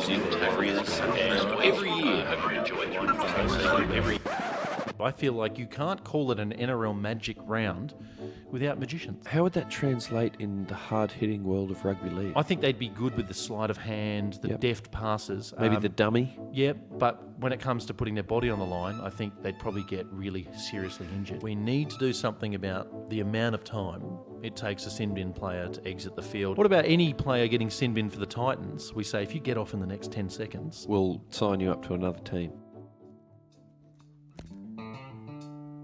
using tackles, and every year I could enjoy every. I feel like you can't call it an NRL Magic round without magicians. How would that translate in the hard-hitting world of rugby league? I think they'd be good with the sleight of hand, the Yep. deft passes. Maybe the dummy? Yeah, but when it comes to putting their body on the line, I think they'd probably get really seriously injured. We need to do something about the amount of time it takes a sin-bin player to exit the field. What about any player getting sin-bin for the Titans? We say if you get off in the next 10 seconds... We'll sign you up to another team.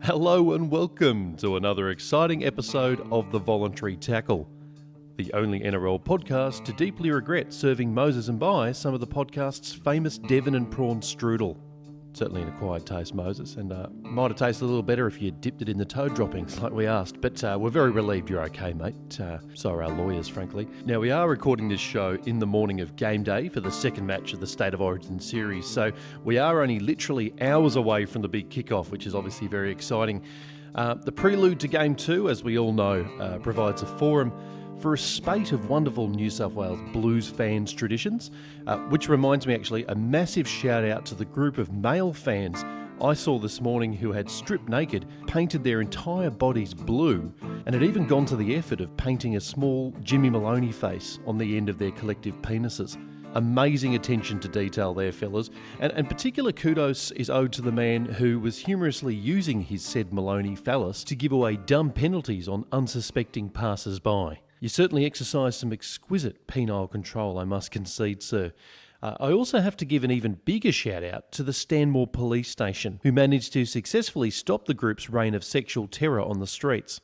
Hello and welcome to another exciting episode of The Voluntary Tackle, the only NRL podcast to deeply regret serving Moses and Bai some of the podcast's famous Devon and prawn strudel. Certainly an acquired taste, Moses, and might have tasted a little better if you dipped it in the toad droppings like we asked, but we're very relieved you're okay, mate. So are our lawyers, frankly. Now, we are recording this show in the morning of game day for the second match of the State of Origin series, so we are only literally hours away from the big kickoff, which is obviously very exciting. The prelude to Game 2, as we all know, provides a forum for a spate of wonderful New South Wales Blues fans' traditions, which reminds me actually a massive shout out to the group of male fans I saw this morning who had stripped naked, painted their entire bodies blue, and had even gone to the effort of painting a small Jimmy Maloney face on the end of their collective penises. Amazing attention to detail there, fellas, and particular kudos is owed to the man who was humorously using his said Maloney phallus to give away dumb penalties on unsuspecting passers-by. You certainly exercise some exquisite penile control, I must concede, sir. I also have to give an even bigger shout out to the Stanmore Police Station, who managed to successfully stop the group's reign of sexual terror on the streets.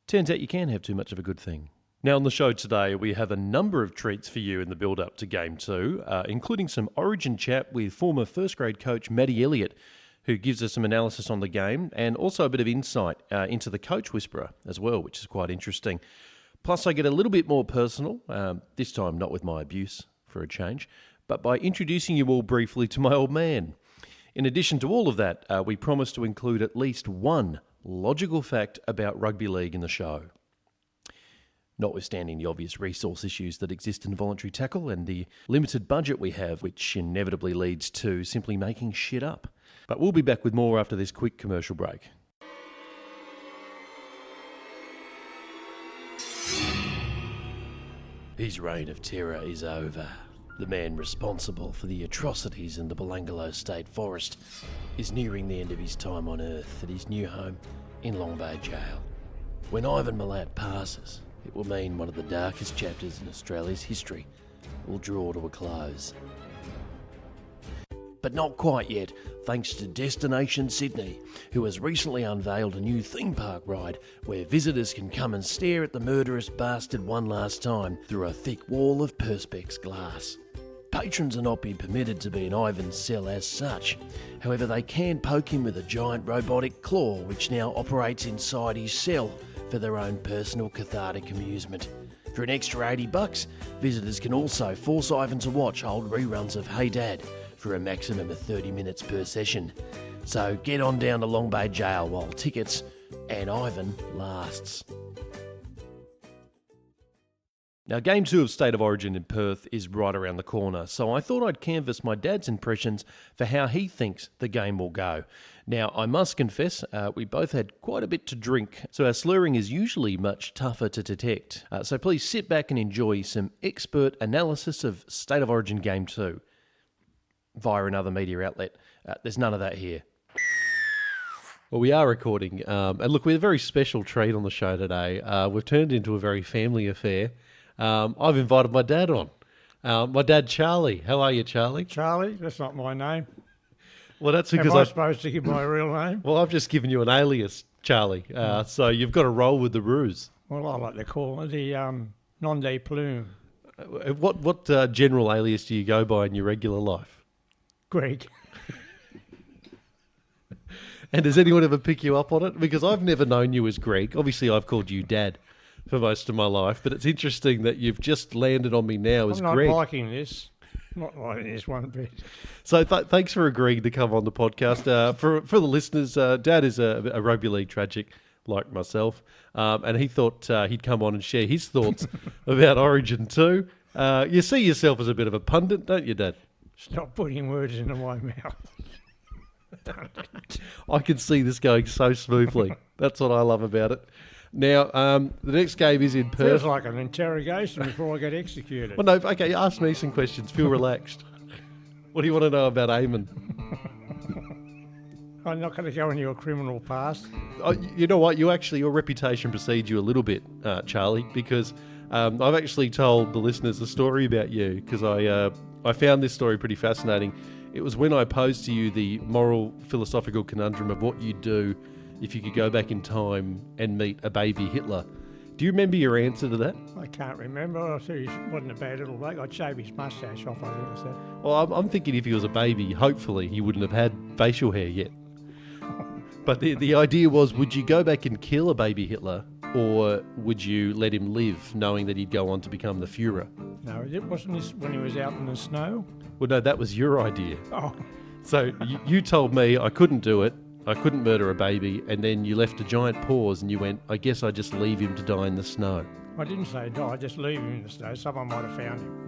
Turns out you can have too much of a good thing. Now on the show today, we have a number of treats for you in the build-up to Game 2, including some Origin chat with former first-grade coach Matty Elliott, who gives us some analysis on the game, and also a bit of insight into the coach whisperer as well, which is quite interesting. Plus, I get a little bit more personal, this time not with my abuse, for a change, but by introducing you all briefly to my old man. In addition to all of that, we promise to include at least one logical fact about rugby league in the show. Notwithstanding the obvious resource issues that exist in voluntary tackle and the limited budget we have, which inevitably leads to simply making shit up. But we'll be back with more after this quick commercial break. His reign of terror is over. The man responsible for the atrocities in the Belangolo State Forest is nearing the end of his time on Earth at his new home in Long Bay Jail. When Ivan Milat passes, it will mean one of the darkest chapters in Australia's history will draw to a close. But not quite yet, thanks to Destination Sydney, who has recently unveiled a new theme park ride where visitors can come and stare at the murderous bastard one last time through a thick wall of Perspex glass. Patrons are not being permitted to be in Ivan's cell as such. However, they can poke him with a giant robotic claw which now operates inside his cell for their own personal cathartic amusement. For an extra $80, visitors can also force Ivan to watch old reruns of Hey Dad for a maximum of 30 minutes per session. So get on down to Long Bay Jail while tickets and Ivan lasts. Now, Game 2 of State of Origin in Perth is right around the corner, so I thought I'd canvass my dad's impressions for how he thinks the game will go. Now, I must confess, we both had quite a bit to drink, so our slurring is usually much tougher to detect. So please sit back and enjoy some expert analysis of State of Origin Game 2 via another media outlet. There's none of that here. Well, we are recording, and look, we have a very special treat on the show today. We've turned into a very family affair. I've invited my dad on. My dad, Charlie. How are you, Charlie? Charlie? That's not my name. Well, that's because Am I supposed to give my real name? Well, I've just given you an alias, Charlie. So you've got to roll with the ruse. Well, I like to call it the nom de plume. What general alias do you go by in your regular life? Greg. And does anyone ever pick you up on it? Because I've never known you as Greg. Obviously, I've called you Dad for most of my life, but it's interesting that you've just landed on me now as Greg. I'm not liking this. Not liking this one bit. So thanks for agreeing to come on the podcast. For the listeners, Dad is a rugby league tragic like myself, and he thought he'd come on and share his thoughts about Origin 2. You see yourself as a bit of a pundit, don't you, Dad? Stop putting words into my mouth. I can see this going so smoothly. That's what I love about it. Now, the next game is in Perth. Feels like an interrogation before I get executed. Well, no, okay, ask me some questions. Feel relaxed. What do you want to know about Aimon? I'm not going to go into your criminal past. Oh, you know what? Your reputation precedes you a little bit, Charlie, because I've actually told the listeners a story about you because I found this story pretty fascinating. It was when I posed to you the moral philosophical conundrum of what you'd do if you could go back in time and meet a baby Hitler. Do you remember your answer to that? I can't remember. I said he wasn't a bad little bloke. I'd shave his moustache off, I think I said. Well, I'm thinking if he was a baby, hopefully he wouldn't have had facial hair yet. But the idea was, would you go back and kill a baby Hitler, or would you let him live, knowing that he'd go on to become the Führer? No, it wasn't this when he was out in the snow. Well, no, that was your idea. Oh, So you told me I couldn't do it, I couldn't murder a baby, and then you left a giant pause and you went, I guess I just leave him to die in the snow. I didn't say die, I just leave him in the snow. Someone might have found him.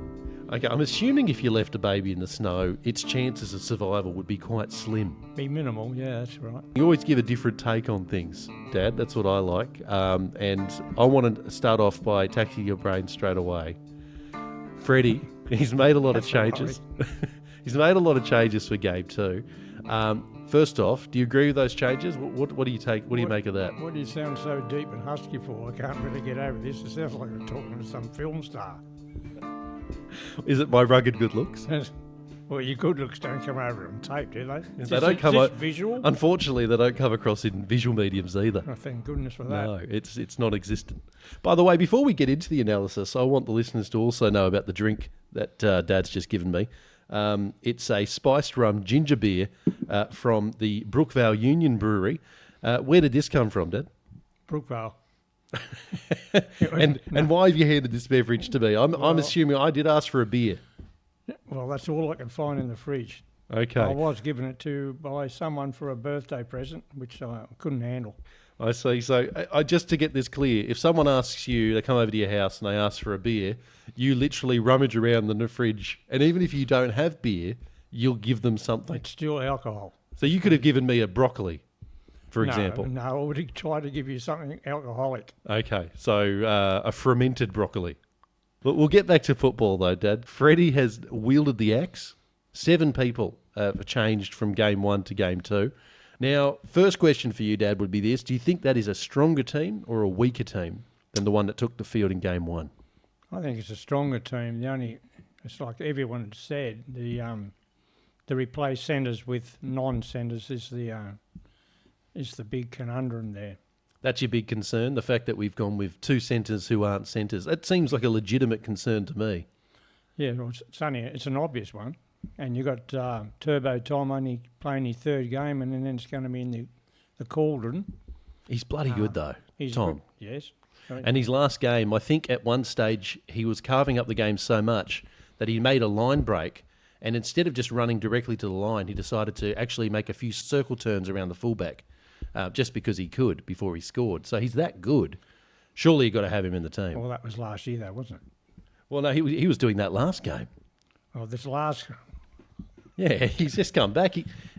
Okay, I'm assuming if you left a baby in the snow, its chances of survival would be quite slim. Be minimal, yeah, that's right. You always give a different take on things, Dad. That's what I like. And I want to start off by taxing your brain straight away. Freddie, he's made a lot of changes. He's made a lot of changes for Game 2. First off, do you agree with those changes? What do you take? What do you make of that? What do you sound so deep and husky for? I can't really get over this. It sounds like I'm talking to some film star. Is it my rugged good looks? Well, your good looks don't come over on tape, do they? They don't come out visual. Unfortunately, they don't come across in visual mediums either. Oh, thank goodness for that. No, it's non-existent. By the way, before we get into the analysis, I want the listeners to also know about the drink that Dad's just given me. It's a spiced rum ginger beer from the Brookvale Union Brewery. Where did this come from, Dad? Brookvale. And why have you handed this beverage to me? I'm assuming I did ask for a beer. Well, that's all I can find in the fridge. Okay. I was given it by someone for a birthday present, which I couldn't handle. I see. So just to get this clear, if someone asks you, they come over to your house and they ask for a beer, you literally rummage around in the fridge, and even if you don't have beer, you'll give them something. It's still alcohol. So you could have given me a broccoli, for example. No, I would have tried to give you something alcoholic. Okay, so a fermented broccoli. But we'll get back to football though, Dad. Freddie has wielded the axe. 7 people have changed from Game 1 to Game 2. Now, first question for you, Dad, would be this. Do you think that is a stronger team or a weaker team than the one that took the field in Game 1? I think it's a stronger team. It's like everyone said, the replace centres with non-centres is the big conundrum there. That's your big concern, the fact that we've gone with 2 centres who aren't centres. That seems like a legitimate concern to me. Yeah, well, it's an obvious one. And you've got Turbo Tom only playing his 3rd game, and then it's going to be in the cauldron. He's bloody good though, Tom. Good, yes. And his last game, I think at one stage he was carving up the game so much that he made a line break, and instead of just running directly to the line, he decided to actually make a few circle turns around the fullback, just because he could before he scored. So he's that good. Surely you've got to have him in the team. Well, that was last year though, wasn't it? Well, no, he was doing that last game. Oh, this last... Yeah, he's just come back.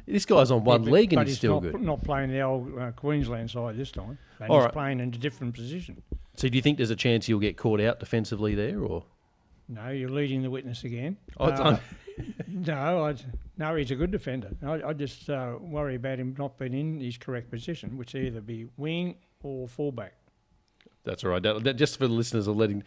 This guy's on one leg and he's still good. Not playing the old Queensland side this time. And All he's right. playing in a different position. So do you think there's a chance he'll get caught out defensively there, or? No, you're leading the witness again. Oh, No, he's a good defender. I just worry about him not being in his correct position, which either be wing or fullback. That's all right. Just for the listeners, letting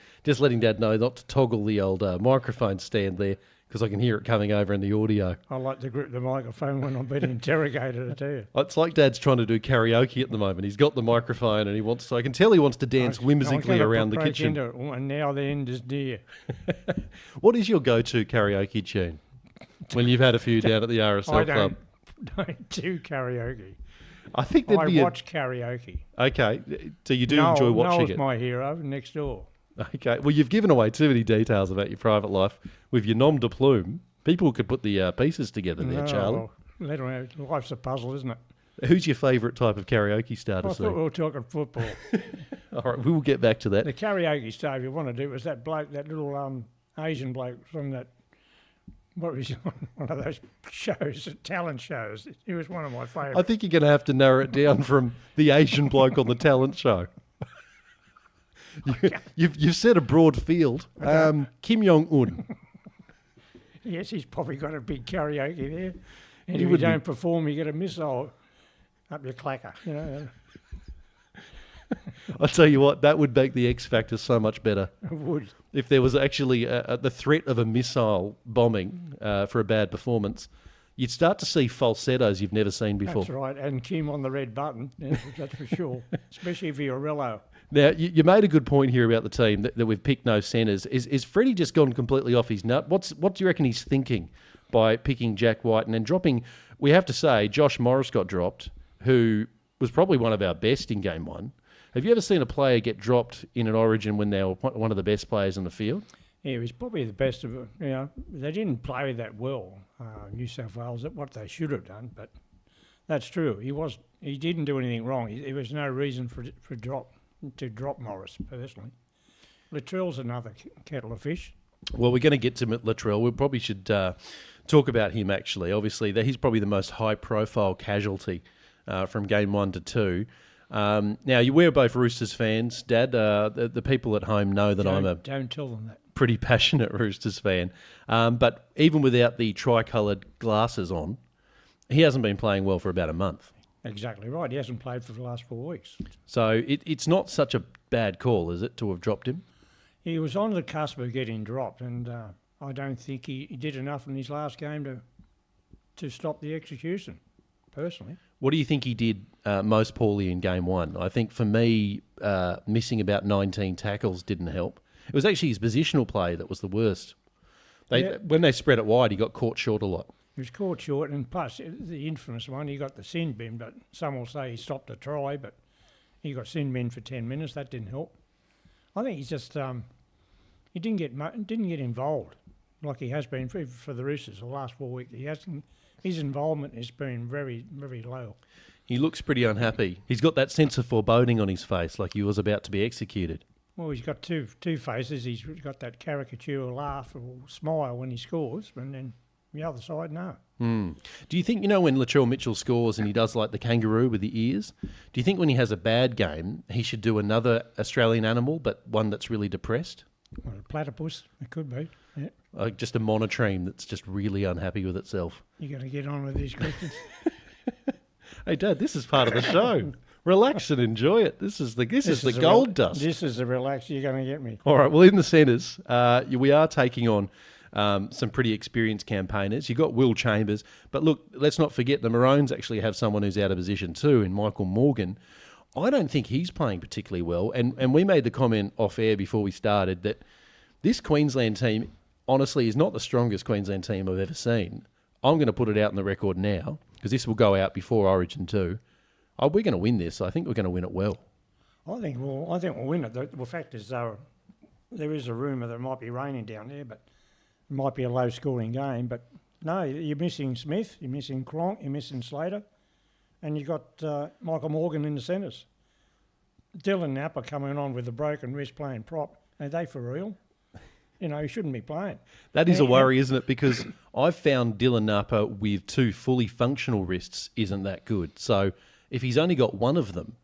Dad know not to toggle the old microphone stand there, because I can hear it coming over in the audio. I like to grip the microphone when I'm being interrogated, I tell you. It's like Dad's trying to do karaoke at the moment. He's got the microphone and I can tell he wants to dance whimsically around the kitchen. And now the end is near. What is your go-to karaoke tune when you've had a few down at the RSL Club? don't do karaoke. I think there'd be watch karaoke. Okay, so you do enjoy watching Noel's it. my hero next door. Okay, well, you've given away too many details about your private life with your nom de plume. People could put the pieces together there, Charlie. Well, life's a puzzle, isn't it? Who's your favourite type of karaoke star to I see? thought we were talking football. All right, we will get back to that. The karaoke star, if you want to do, was that bloke, that little Asian bloke from that. What was he on? One of those shows, talent shows. He was one of my favourites. I think you're going to have to narrow it down from the Asian bloke on the talent show. You've said a broad field. Kim Jong-un. Yes, he's probably got a big karaoke there. And if you don't perform, you get a missile up your clacker, you know. I'll tell you what, that would make the X Factor so much better. It would. If there was actually the threat of a missile bombing for a bad performance, you'd start to see falsettos you've never seen before. That's right, and Kim on the red button, that's for sure, especially if you're a Rello. Now, you made a good point here about the team, that we've picked no centres. Is Freddie just gone completely off his nut? What do you reckon he's thinking by picking Jack White and then dropping, we have to say, Josh Morris got dropped, who was probably one of our best in Game 1. Have you ever seen a player get dropped in an Origin when they were one of the best players in the field? Yeah, he was probably the best of it. You know, they didn't play that well, New South Wales, at what they should have done, but that's true. He didn't do anything wrong. There was no reason to drop Morris, personally. Latrell's another kettle of fish. Well, we're going to get to Latrell. We probably should talk about him, actually. Obviously, he's probably the most high-profile casualty from Game 1 to 2. Now, we're both Roosters fans, Dad. The people at home know that Don't tell them that. Pretty passionate Roosters fan. But even without the tricoloured glasses on, he hasn't been playing well for about a month. Exactly right. He hasn't played for the last 4 weeks. So it's not such a bad call, is it, to have dropped him? He was on the cusp of getting dropped, and I don't think he did enough in his last game to stop the execution, personally. What do you think he did most poorly in Game 1? I think for me, missing about 19 tackles didn't help. It was actually his positional play that was the worst. When they spread it wide, he got caught short a lot. He was caught short, and plus the infamous one, he got the sin bin, but some will say he stopped a try, but he got sin bin for 10 minutes. That didn't help. I think he's just he didn't get involved like he has been for the Roosters the last 4 weeks. His involvement has been very, very low. He looks pretty unhappy. He's got that sense of foreboding on his face, like he was about to be executed. Well, he's got two faces. He's got that caricature laugh or smile when he scores, and then the other side, no. Do you think, when Latrell Mitchell scores and he does like the kangaroo with the ears, do you think when he has a bad game, he should do another Australian animal, but one that's really depressed? Well, a platypus, it could be. Yeah. Like just a monotreme that's just really unhappy with itself. You're going to get on with these questions. Hey, Dad, this is part of the show. Relax and enjoy it. This is the gold dust. This is the relax. You're going to get me. All right. Well, in the centres, we are taking on some pretty experienced campaigners. You've got Will Chambers, but look, let's not forget the Maroons actually have someone who's out of position too, in Michael Morgan. I don't think he's playing particularly well, and we made the comment off air before we started that this Queensland team, honestly, is not the strongest Queensland team I've ever seen. I'm going to put it out on the record now, because this will go out before Origin 2. We're going to win this. I think we're going to win it well. I think we'll win it. The fact is, there is a rumour that it might be raining down there, but it might be a low-scoring game. But no, you're missing Smith, you're missing Cronk, you're missing Slater, and you've got Michael Morgan in the centres. Dylan Napper coming on with a broken wrist playing prop. Are they for real? He shouldn't be playing. That is a worry, isn't it? Because I've found Dylan Napa with 2 fully functional wrists isn't that good. So if he's only got one of them,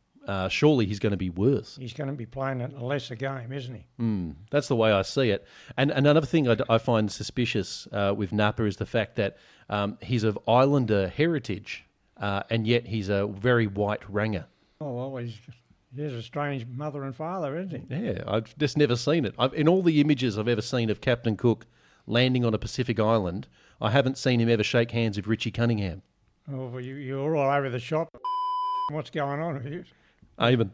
surely he's going to be worse. He's going to be playing a lesser game, isn't he? That's the way I see it. And another thing I find suspicious with Napa is the fact that he's of Islander heritage, and yet he's a very white ranger. Oh, well, he's a strange mother and father, isn't he? Yeah, I've just never seen it. In all the images I've ever seen of Captain Cook landing on a Pacific island, I haven't seen him ever shake hands with Richie Cunningham. Oh, well, you're all over the shop. What's going on with you? Aimon.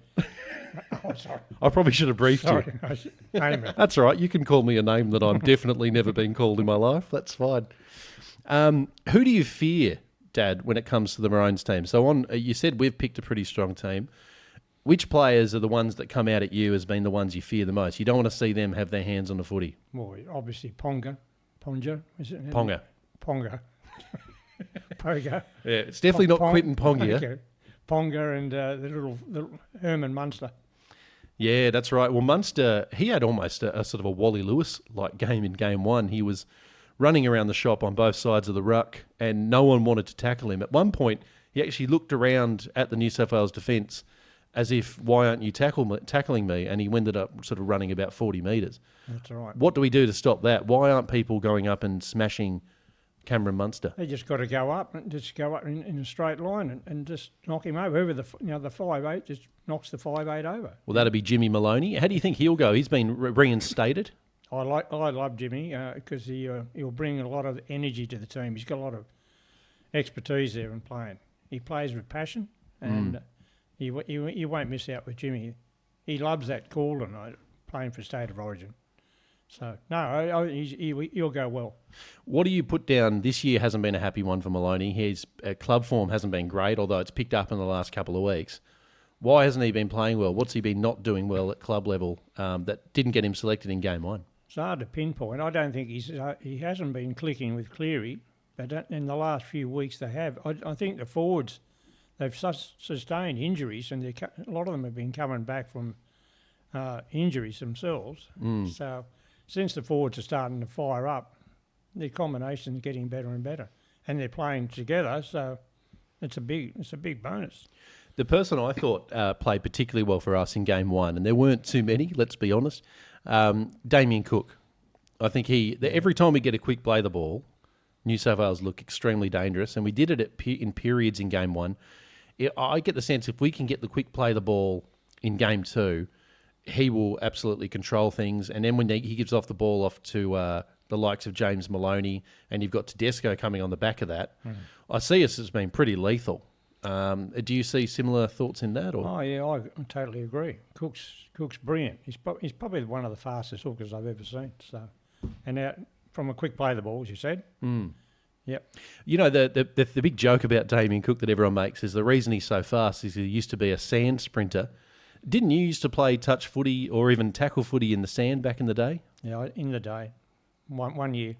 Oh, sorry. I probably should have briefed you. Aimon. That's all right. You can call me a name that I'm definitely never been called in my life. That's fine. Who do you fear, Dad, when it comes to the Maroons team? So you said we've picked a pretty strong team. Which players are the ones that come out at you as being the ones you fear the most? You don't want to see them have their hands on the footy. Well, obviously Ponga, is it? Ponga. Poga. Yeah, it's definitely not Quinton Ponga. Okay. Ponga and the little Herman Munster. Yeah, that's right. Well, Munster, he had almost a sort of a Wally Lewis-like game in game one. He was running around the shop on both sides of the ruck, and no one wanted to tackle him. At one point, he actually looked around at the New South Wales defence as if, why aren't you tackling me? And he ended up sort of running about 40 metres. That's right. What do we do to stop that? Why aren't people going up and smashing Cameron Munster? They just got to go up and just go up in a straight line and just knock him over. Whoever the 5'8" just knocks the 5'8" over. Well, that'd be Jimmy Maloney. How do you think he'll go? He's been reinstated. I love Jimmy because he'll bring a lot of energy to the team. He's got a lot of expertise there in playing. He plays with passion, and you won't miss out with Jimmy. He loves that call tonight, playing for State of Origin. So, no, he'll go well. What do you put down? This year hasn't been a happy one for Maloney. His club form hasn't been great, although it's picked up in the last couple of weeks. Why hasn't he been playing well? What's he been not doing well at club level that didn't get him selected in game one? It's hard to pinpoint. I don't think he hasn't been clicking with Cleary, but in the last few weeks they have. I think the forwards, they've sustained injuries, and a lot of them have been coming back from injuries themselves. So since the forwards are starting to fire up, their combination's getting better and better, and they're playing together. So it's a big bonus. The person I thought played particularly well for us in game one, and there weren't too many, let's be honest, Damien Cook. I think every time we get a quick play the ball, New South Wales look extremely dangerous, and we did it in periods in game one. I get the sense if we can get the quick play the ball in game two, he will absolutely control things. And then when he gives off the ball off to the likes of James Maloney, and you've got Tedesco coming on the back of that, I see us as being pretty lethal. Do you see similar thoughts in that? Or? Oh yeah, I totally agree. Cook's brilliant. He's probably one of the fastest hookers I've ever seen. So, and from a quick play the ball, as you said. Yep. You know, the big joke about Damien Cook that everyone makes is the reason he's so fast is he used to be a sand sprinter. Didn't you used to play touch footy or even tackle footy in the sand back in the day? Yeah, in the day, one year.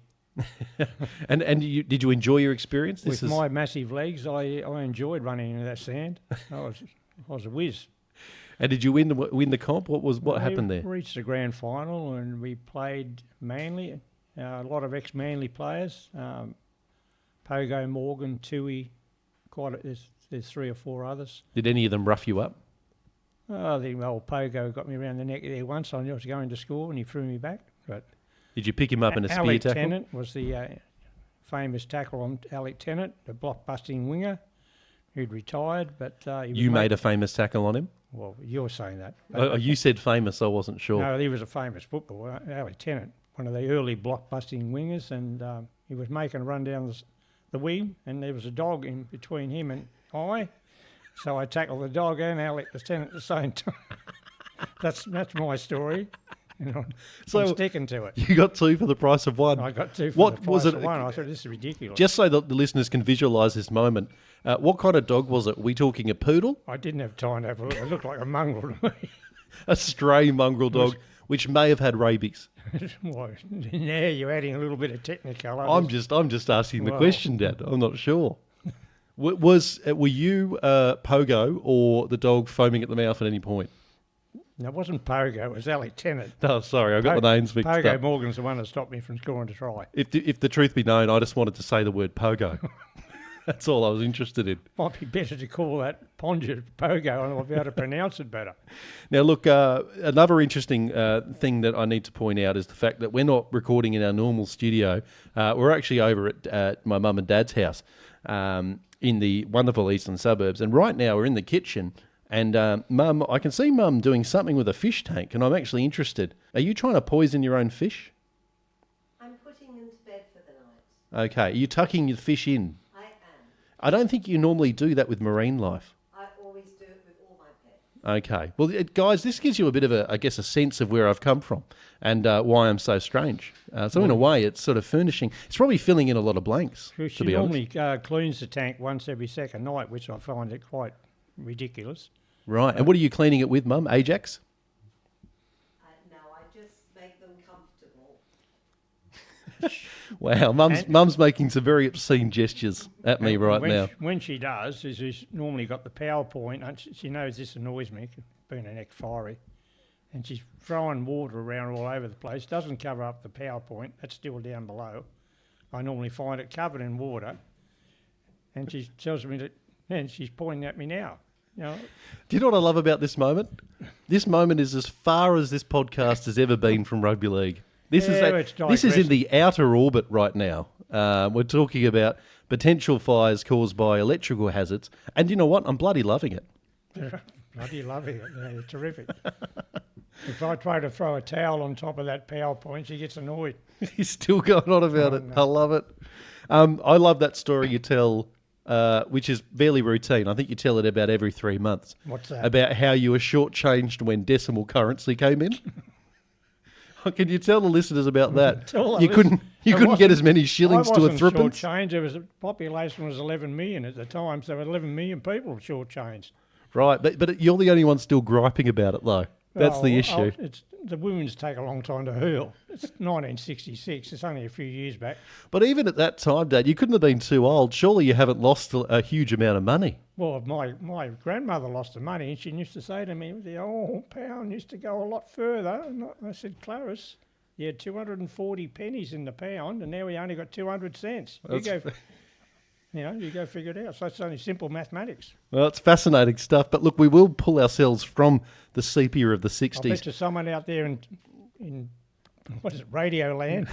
And did you enjoy your experience? With my massive legs, I enjoyed running into that sand. I was a whiz. And did you win the comp? What happened there? We reached the grand final and we played Manly. A lot of ex-Manly players. Pogo, Morgan, Tui, there's 3 or 4 others. Did any of them rough you up? I think old Pogo got me around the neck there once. I was going to school and he threw me back. But did you pick him up in a spear Alec tackle? Tennant was the famous tackle on Alec Tennant, the block-busting winger who'd retired. But you made a famous tackle on him? Well, you're saying that. Oh, you said famous, I wasn't sure. No, he was a famous footballer, Alec Tennant, one of the early block-busting wingers, and he was making a run down the wing, and there was a dog in between him and I. So I tackled the dog and Alec Tennant at the same time. That's my story. I'm sticking to it. You got 2 for the price of 1. I got 2 for the price of 1. I thought this is ridiculous. Just so that the listeners can visualise this moment, what kind of dog was it? We talking a poodle? I didn't have time to have a look. It looked like a mongrel to me. A stray mongrel dog, which may have had rabies. Well, now you're adding a little bit of technicolour. I'm just asking the question, Dad. I'm not sure. Were you Pogo or the dog foaming at the mouth at any point? No, it wasn't Pogo. It was Alec Tennant. Oh, sorry, I got the names mixed Pogo up. Morgan's the one that stopped me from scoring a try. If the truth be known, I just wanted to say the word Pogo. That's all I was interested in. Might be better to call that Ponja Pogo, and I'll be able to pronounce it better. Now, look, another interesting thing that I need to point out is the fact that we're not recording in our normal studio. We're actually over at my mum and dad's house in the wonderful eastern suburbs. And right now we're in the kitchen. And Mum, I can see Mum doing something with a fish tank, and I'm actually interested. Are you trying to poison your own fish? I'm putting them to bed for the night. Okay. Are you tucking your fish in? I am. I don't think you normally do that with marine life. I always do it with all my pets. Okay. Well, guys, this gives you a bit of a sense of where I've come from and why I'm so strange. So in a way, it's sort of furnishing. It's probably filling in a lot of blanks, She to be honest. normally cleans the tank once every second night, which I find it quite ridiculous. Right. And what are you cleaning it with, Mum? Ajax? No, I just make them comfortable. Wow. Mum's making some very obscene gestures at me right now. When she does, she's normally got the PowerPoint, and she knows this annoys me, being an ex-fiery. and she's throwing water around all over the place. Doesn't cover up the power point. That's still down below. I normally find it covered in water, and she tells me that, and she's pointing at me now. You know, Do you know what I love about this moment? This moment is as far as this podcast has ever been from rugby league. This is in the outer orbit right now. We're talking about potential fires caused by electrical hazards, and you know what? I'm bloody loving it. Bloody loving it. Yeah, terrific. If I try to throw a towel on top of that power point, she gets annoyed. He's still going on about it. No. I love it. I love that story you tell, which is fairly routine. I think you tell it about every 3 months. What's that? About how you were shortchanged when decimal currency came in. Can you tell the listeners about that? You couldn't get as many shillings to a threepence. Shortchanged. The population was 11 million at the time, so 11 million people shortchanged. Right, but you're the only one still griping about it, though. That's the issue. The women's take a long time to hurl. It's 1966. It's only a few years back. But even at that time, Dad, you couldn't have been too old. Surely you haven't lost a huge amount of money. Well, my grandmother lost the money, and she used to say to me, the old pound used to go a lot further. And I said, Clarice, you had 240 pennies in the pound, and now we only got 200 cents. You go figure it out. So it's only simple mathematics. Well, it's fascinating stuff. But look, we will pull ourselves from the sepia of the 60s. I bet you someone out there in what is it, Radio Land?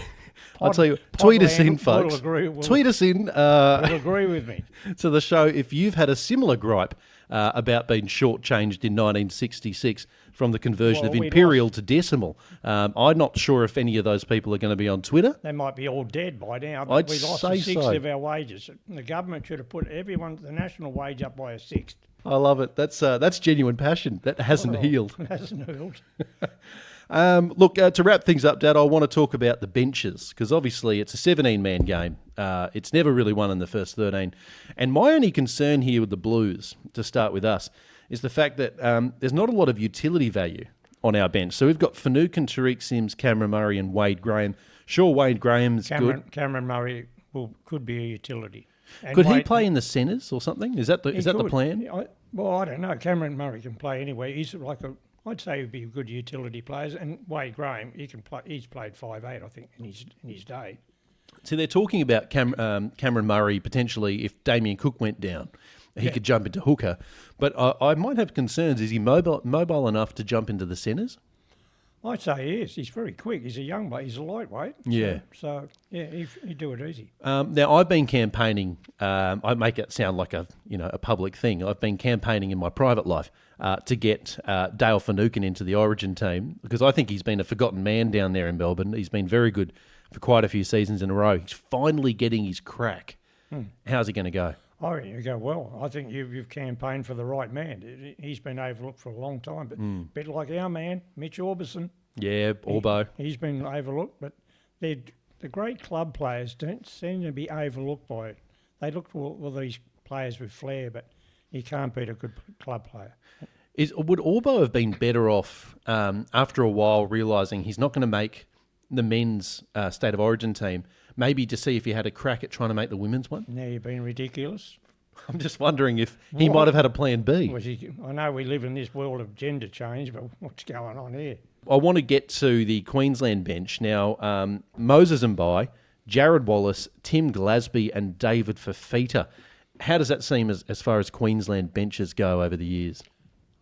I'll tell you, tweet us in, folks. Tweet us in. Will agree with me. To the show if you've had a similar gripe about being shortchanged in 1966 from the conversion of imperial to decimal. I'm not sure if any of those people are going to be on Twitter. They might be all dead by now, but we lost a sixth of our wages. The government should have put the national wage up by a sixth. I love it. That's genuine passion. That hasn't healed. It hasn't healed. Look, to wrap things up, Dad, I want to talk about the benches, because obviously it's a 17-man game. It's never really won in the first 13. And my only concern here with the Blues, to start with us, is the fact that there's not a lot of utility value on our bench. So we've got Finucane, Tariq Sims, Cameron Murray and Wade Graham. Sure, Wade Graham's good. Cameron Murray could be a utility. And could he play in the centres or something? Is that the plan? I don't know. Cameron Murray can play anywhere. He's I'd say he'd be a good utility player. And Wade Graham, he can play. He's played 5'8", I think, in his day. So they're talking about Cameron Murray potentially, if Damien Cook went down, he could jump into hooker. But I might have concerns. Is he mobile enough to jump into the centres? I'd say he is. He's very quick. He's a young boy. He's a lightweight. Yeah. So he'd do it easy. Now, I've been campaigning. I make it sound like a public thing. I've been campaigning in my private life to get Dale Finucane into the Origin team, because I think he's been a forgotten man down there in Melbourne. He's been very good for quite a few seasons in a row. He's finally getting his crack. How's he going to go? I think you go well. I think you've campaigned for the right man. He's been overlooked for a long time, but a bit like our man, Mitch Orbison. Yeah, Orbo. He's been overlooked, but the great club players don't seem to be overlooked by it. They look for these players with flair, but he can't beat a good club player. Would Orbo have been better off after a while realising he's not going to make the men's State of Origin team, maybe to see if he had a crack at trying to make the women's one? Now you're being ridiculous. I'm just wondering if he might have had a plan B. I know we live in this world of gender change, but what's going on here? I want to get to the Queensland bench. Now, Moses Mbai, Jared Wallace, Tim Glasby and David Fafita. How does that seem as far as Queensland benches go over the years?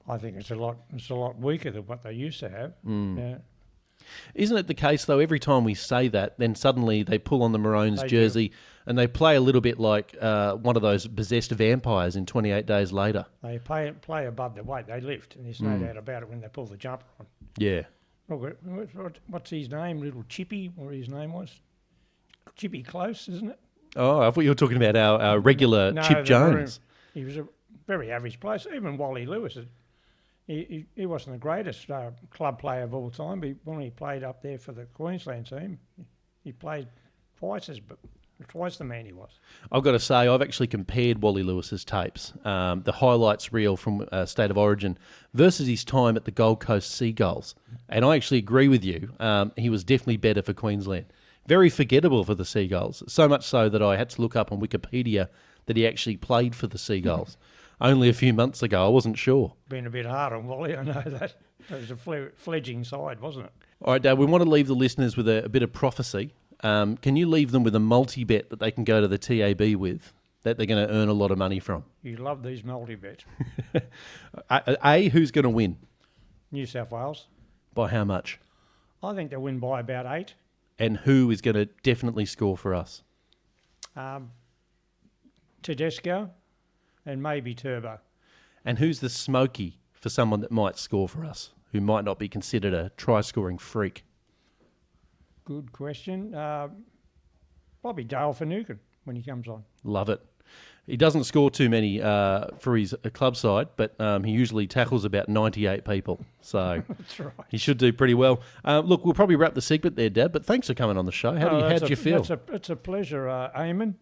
I think it's a lot weaker than what they used to have. Yeah. Isn't it the case, though, every time we say that, then suddenly they pull on the Maroons jersey and they play a little bit like one of those possessed vampires in 28 Days Later? They play above their weight. They lift, and there's no doubt about it when they pull the jumper on. Yeah. Look, what's his name? Little Chippy, or his name was? Chippy Close, isn't it? Oh, I thought you were talking about our regular Chip Jones. He was a very average player. Even Wally Lewis, he wasn't the greatest club player of all time, but when he played up there for the Queensland team, he played twice the man he was. I've got to say, I've actually compared Wally Lewis's tapes, the highlights reel from State of Origin, versus his time at the Gold Coast Seagulls. And I actually agree with you. He was definitely better for Queensland. Very forgettable for the Seagulls, so much so that I had to look up on Wikipedia that he actually played for the Seagulls. Only a few months ago, I wasn't sure. Been a bit hard on Wally, I know that. It was a fledgling side, wasn't it? All right, Dad, we want to leave the listeners with a bit of prophecy. Can you leave them with a multi-bet that they can go to the TAB with that they're going to earn a lot of money from? You love these multi-bets. Who's going to win? New South Wales. By how much? I think they'll win by about 8. And who is going to definitely score for us? Tedesco and maybe Turbo. And who's the smoky for someone that might score for us, who might not be considered a try-scoring freak? Good question. Probably Dale Finucane when he comes on. Love it. He doesn't score too many for his club side, but he usually tackles about 98 people. So That's right. he should do pretty well. Look, we'll probably wrap the segment there, Dad, but thanks for coming on the show. How did you feel? It's a pleasure, Aimon.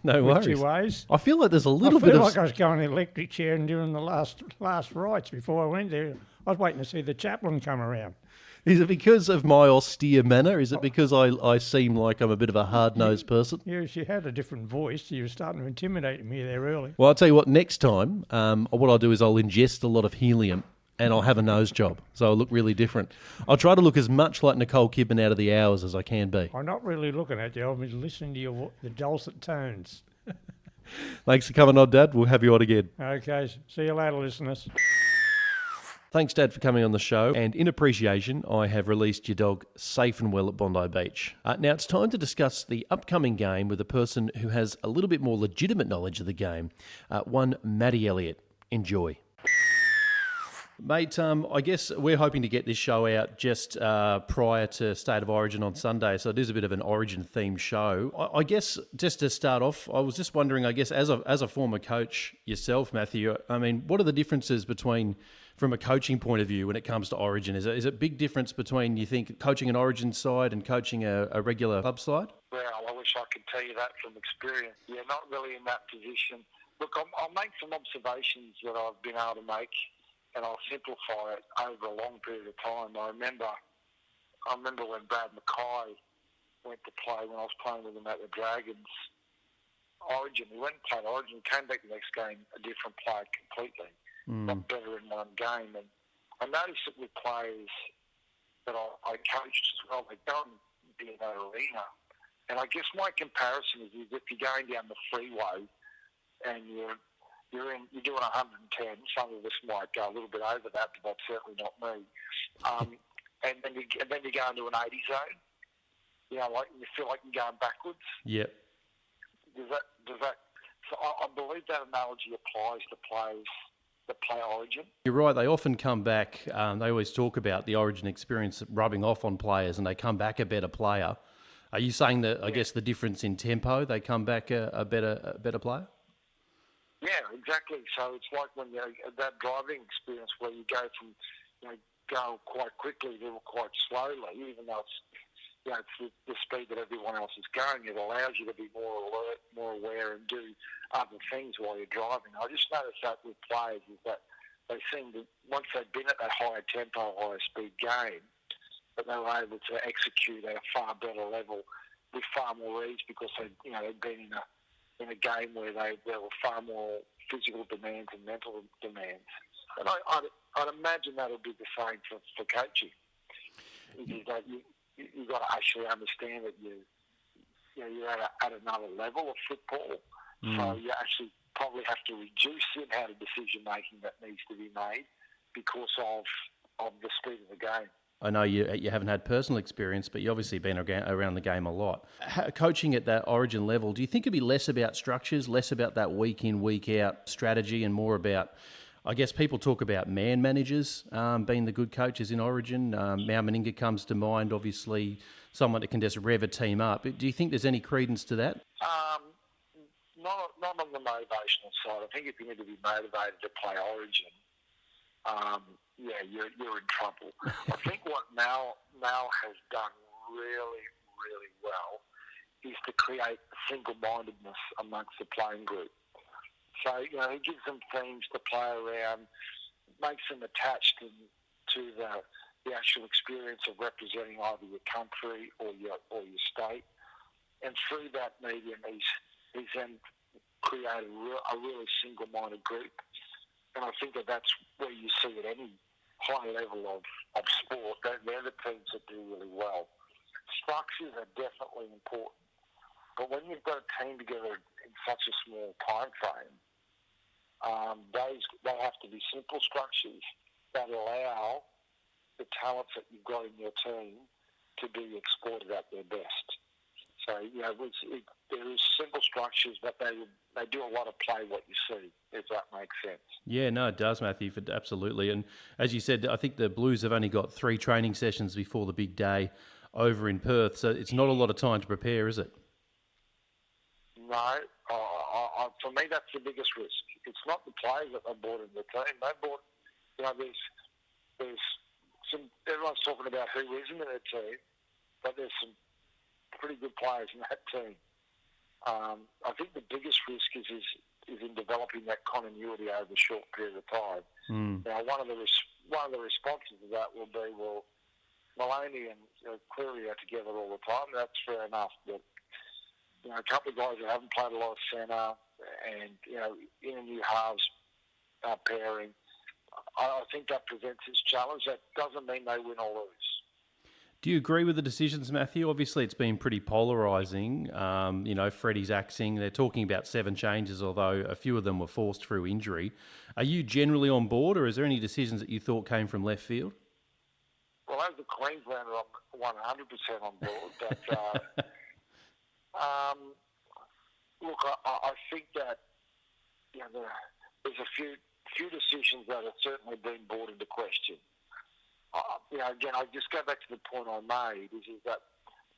No with worries. your ways. I feel like there's a little I bit feel of... like I was going in the electric chair and doing the last rites before I went there. I was waiting to see the chaplain come around. Is it because of my austere manner? Is it because I seem like I'm a bit of a hard-nosed person? Yes, you had a different voice. You were starting to intimidate me there early. Well, I'll tell you what, next time, what I'll do is I'll ingest a lot of helium and I'll have a nose job, so I'll look really different. I'll try to look as much like Nicole Kidman out of the Hours as I can be. I'm not really looking at you. I'm listening to the dulcet tones. Thanks for coming on, Dad. We'll have you on again. Okay, see you later, listeners. Thanks, Dad, for coming on the show. And in appreciation, I have released your dog safe and well at Bondi Beach. Now it's time to discuss the upcoming game with a person who has a little bit more legitimate knowledge of the game. One Matty Elliott. Enjoy. Mate, I guess we're hoping to get this show out just prior to State of Origin on Sunday, so it is a bit of an Origin-themed show. I guess just to start off, I was just wondering, I guess as a former coach yourself, Matthew, I mean, what are the differences between, from a coaching point of view, when it comes to Origin? Is it a big difference between, you think, coaching an Origin side and coaching a regular club side? Well, I wish I could tell you that from experience. Yeah, not really in that position. Look, I'll make some observations that I've been able to make, and I'll simplify it over a long period of time. I remember when Brad Mackay went to play, when I was playing with him at the Dragons Origin. He went and played Origin, came back the next game a different player completely. Not better in one game. And I noticed it with players that I coached as well. They go and be in that arena. And I guess my comparison is if you're going down the freeway and you're doing 110. Some of us might go a little bit over that, but that's certainly not me. And then you go into an 80 zone. You know, like you feel like you're going backwards. Yep. Does that? So I believe that analogy applies to players that play Origin. You're right. They often come back. They always talk about the Origin experience rubbing off on players, and they come back a better player. Are you saying that? I guess the difference in tempo, they come back a better player. Yeah, exactly. So it's like when that driving experience where you go from go quite quickly to quite slowly, even though it's the speed that everyone else is going. It allows you to be more alert, more aware, and do other things while you're driving. I just noticed that with players is that they seem to, once they've been at that higher tempo, higher speed game, that they were able to execute at a far better level with far more ease because they'd been in a game where there were far more physical demands and mental demands. And I'd imagine that'll be the same for coaching. You've got to actually understand that you're at another level of football. So you actually probably have to reduce the amount of decision making that needs to be made because of the speed of the game. I know you haven't had personal experience, but you've obviously been around the game a lot. Coaching at that Origin level, do you think it'd be less about structures, less about that week in, week out strategy, and more about, I guess people talk about man managers being the good coaches in Origin. Mau Meninga comes to mind, obviously, someone that can just rev a team up. Do you think there's any credence to that? Not on the motivational side. I think if you need to be motivated to play Origin, you're in trouble. I think what Mal has done really, really well is to create single-mindedness amongst the playing group. So, he gives them themes to play around, makes them attached to the actual experience of representing either your country or your state. And through that medium, he's then created a really single-minded group. And I think that's where you see at any high level of sport, they're the teams that do really well. Structures are definitely important. But when you've got a team together in such a small time frame, they have to be simple structures that allow the talents that you've got in your team to be exploited at their best. So, there is simple structures, but they do a lot of play what you see, if that makes sense. Yeah, no, it does, Matthew, absolutely. And as you said, I think the Blues have only got 3 training sessions before the big day over in Perth, so it's not a lot of time to prepare, is it? No, for me that's the biggest risk. It's not the players that they brought in the team. They brought, there's some. Everyone's talking about who isn't in the team, but there's some pretty good players in that team. I think the biggest risk is in developing that continuity over a short period of time. Now, one of the responses to that will be, well, Maloney and Cleary are together all the time. That's fair enough, but a couple of guys that haven't played a lot of centre and, in a new halves pairing, I think that presents its challenge. That doesn't mean they win or lose. Do you agree with the decisions, Matthew? Obviously, it's been pretty polarising. Freddie's axing. They're talking about 7 changes, although a few of them were forced through injury. Are you generally on board, or is there any decisions that you thought came from left field? Well, as a Queenslander, I'm 100% on board. But look, I think that there's a few decisions that have certainly been brought into question. Again, I just go back to the point I made, is that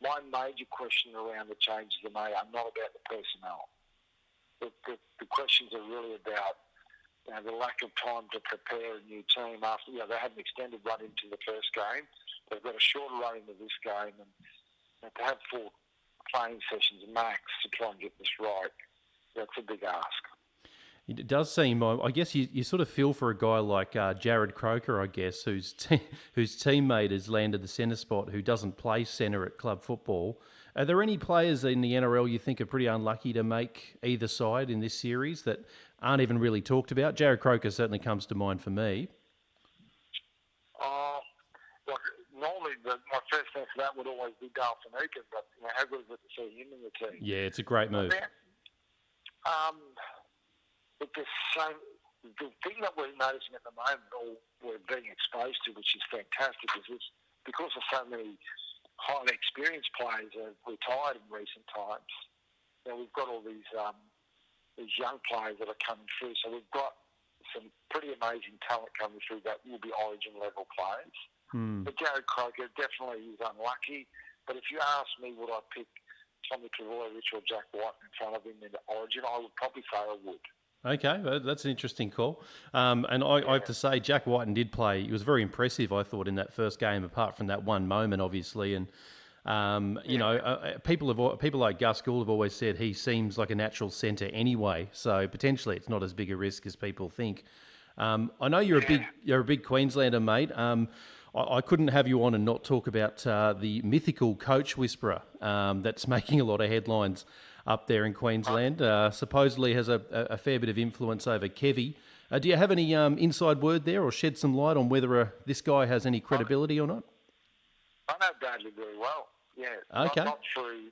my major question around the changes they made are not about the personnel. The questions are really about the lack of time to prepare a new team after they had an extended run into the first game. They've got a shorter run into this game, and to have 4 training sessions max to try and get this right, that's a big ask. It does seem, I guess you sort of feel for a guy like Jared Croker, I guess, whose teammate has landed the centre spot, who doesn't play centre at club football. Are there any players in the NRL you think are pretty unlucky to make either side in this series that aren't even really talked about? Jared Croker certainly comes to mind for me. Normally my first answer to that would always be Dale Finucane, but how good is it to see him in the team? Yeah, it's a great move. But the thing that we're noticing at the moment, or we're being exposed to, which is fantastic, is because of so many highly experienced players who have retired in recent times. We've got all these young players that are coming through. So we've got some pretty amazing talent coming through that will be Origin level players. But Jared Croker definitely is unlucky. But if you ask me, would I pick Tommy Travojevic or Jack White in front of him in the Origin, I would probably say I would. Okay, well, that's an interesting call. And I have to say, Jack Whiten did play. He was very impressive, I thought, in that first game, apart from that one moment, obviously. And, people like Gus Gould have always said he seems like a natural centre anyway. So potentially it's not as big a risk as people think. I know you're a big Queenslander, mate. I couldn't have you on and not talk about the mythical coach whisperer that's making a lot of headlines up there in Queensland. Supposedly has a fair bit of influence over Kevy. Do you have any inside word there, or shed some light on whether this guy has any credibility or not? I know Bradley very well. Yeah. Okay. Not through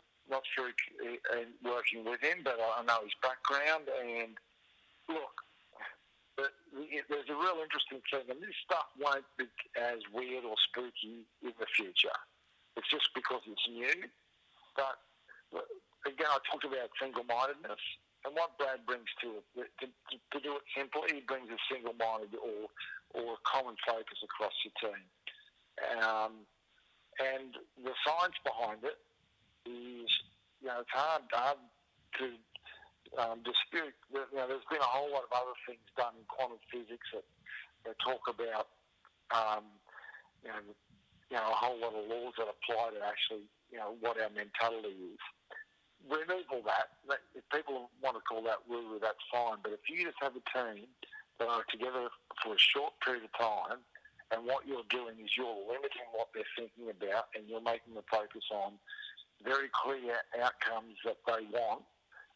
working with him, but I know his background. And look, there's a real interesting thing, and this stuff won't be as weird or spooky in the future. It's just because it's new. But again, I talked about single-mindedness, and what Brad brings to it, to do it simply, he brings a single-minded or a common focus across your team. And the science behind it is, it's hard to dispute. There's been a whole lot of other things done in quantum physics that talk about, a whole lot of laws that apply to actually, what our mentality is. Remove all that. If people want to call that woo-woo, that's fine. But if you just have a team that are together for a short period of time, and what you're doing is you're limiting what they're thinking about, and you're making the focus on very clear outcomes that they want,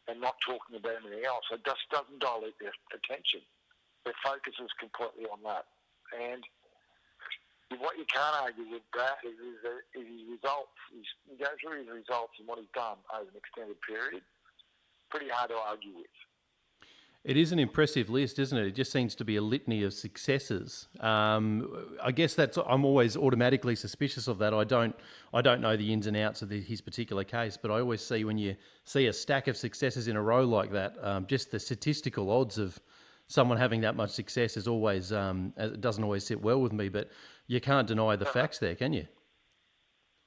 and not talking about anything else, it just doesn't dilute their attention. Their focus is completely on that. And what you can't argue with Brad is his results. You go through his results and what he's done over an extended period. Pretty hard to argue with. It is an impressive list, isn't it? It just seems to be a litany of successes. I guess I'm always automatically suspicious of that. I don't know the ins and outs of his particular case, but I always see when you see a stack of successes in a row like that, just the statistical odds of someone having that much success is always it doesn't always sit well with me. But you can't deny the facts there, can you?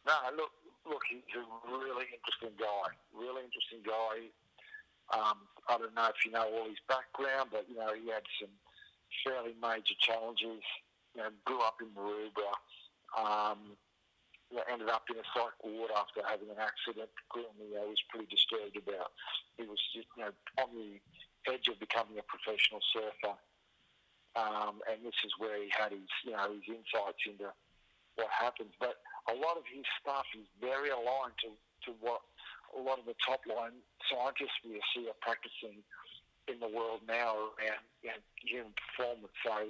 No, look, he's a really interesting guy. Really interesting guy. I don't know if you know all his background, but he had some fairly major challenges. Grew up in Maroubra. Ended up in a psych ward after having an accident. Was pretty disturbed about. He was just on the edge of becoming a professional surfer, and this is where he had his his insights into what happens. But a lot of his stuff is very aligned to what a lot of the top line scientists we see are practicing in the world now around human performance. So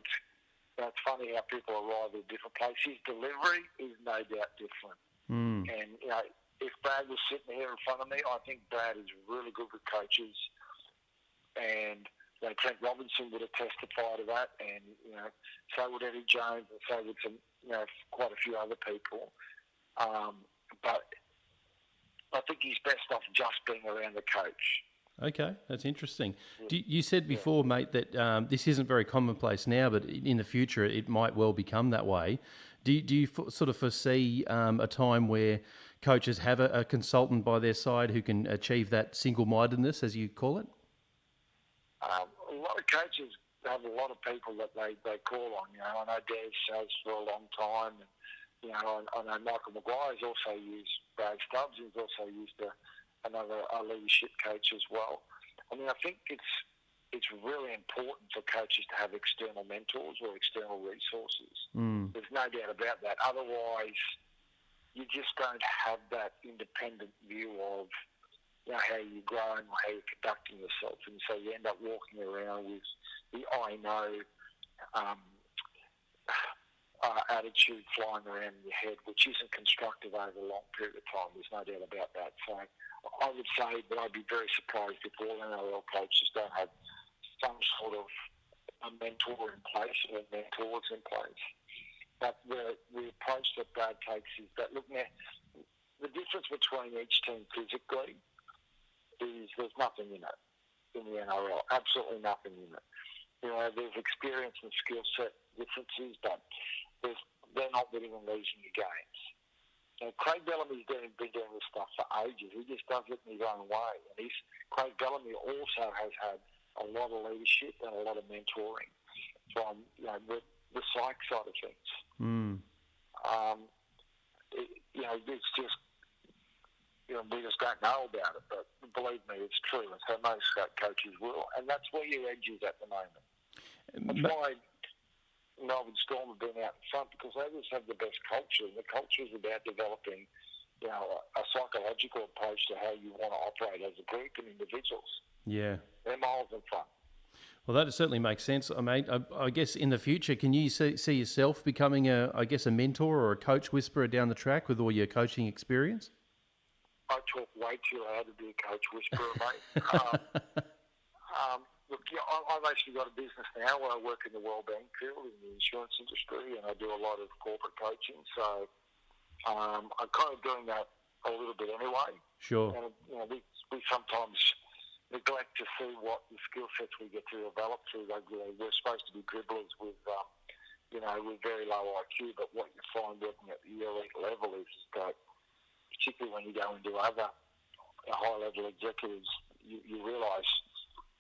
it's funny how people arrive at different places. His delivery is no doubt different. And if Brad was sitting here in front of me, I think Brad is really good with coaches, and Trent Robinson would have testified to that, and so would Eddie Jones, and so would some quite a few other people. But I think he's best off just being around the coach. Okay, that's interesting. You said before, mate, that this isn't very commonplace now, but in the future it might well become that way. Do you sort of foresee a time where coaches have a consultant by their side who can achieve that single-mindedness, as you call it? A lot of coaches have a lot of people that they call on. I know Des has for a long time, and I know Michael Maguire's also used Brad Stubbs. He's also used another leadership coach as well. I mean, I think it's really important for coaches to have external mentors or external resources. There's no doubt about that. Otherwise, you just don't have that independent view of how you're growing or how you're conducting yourself. And so you end up walking around with the I know attitude flying around in your head, which isn't constructive over a long period of time. There's no doubt about that. So I would say that I'd be very surprised if all NRL coaches don't have some sort of a mentor in place or mentors in place. But the approach that Brad takes is that, look, now, the difference between each team physically is there's nothing in it in the NRL, absolutely nothing in it. There's experience and skill set differences, but they're not winning and losing your games. Craig Bellamy's been doing this stuff for ages. He just does it in his own way. And Craig Bellamy also has had a lot of leadership and a lot of mentoring from the psych side of things. It's just we just don't know about it. But believe me, it's true. And so most coaches will, and that's where your edge is at the moment. That's why Melbourne Storm have been out in front, because they just have the best culture. And the culture is about developing, a psychological approach to how you want to operate as a group and individuals. Yeah. They're miles in front. Well, that certainly makes sense, mate. I guess in the future, can you see yourself becoming a mentor or a coach whisperer down the track with all your coaching experience? I talk way too loud to be a coach whisperer, mate. Look, I've actually got a business now where I work in the wellbeing field in the insurance industry, and I do a lot of corporate coaching. So I'm kind of doing that a little bit anyway. Sure. And we sometimes neglect to see what the skill sets we get to develop through rugby. We're supposed to be dribblers with very low IQ, but what you find working at the elite level is that, particularly when you go into other high-level executives, you realise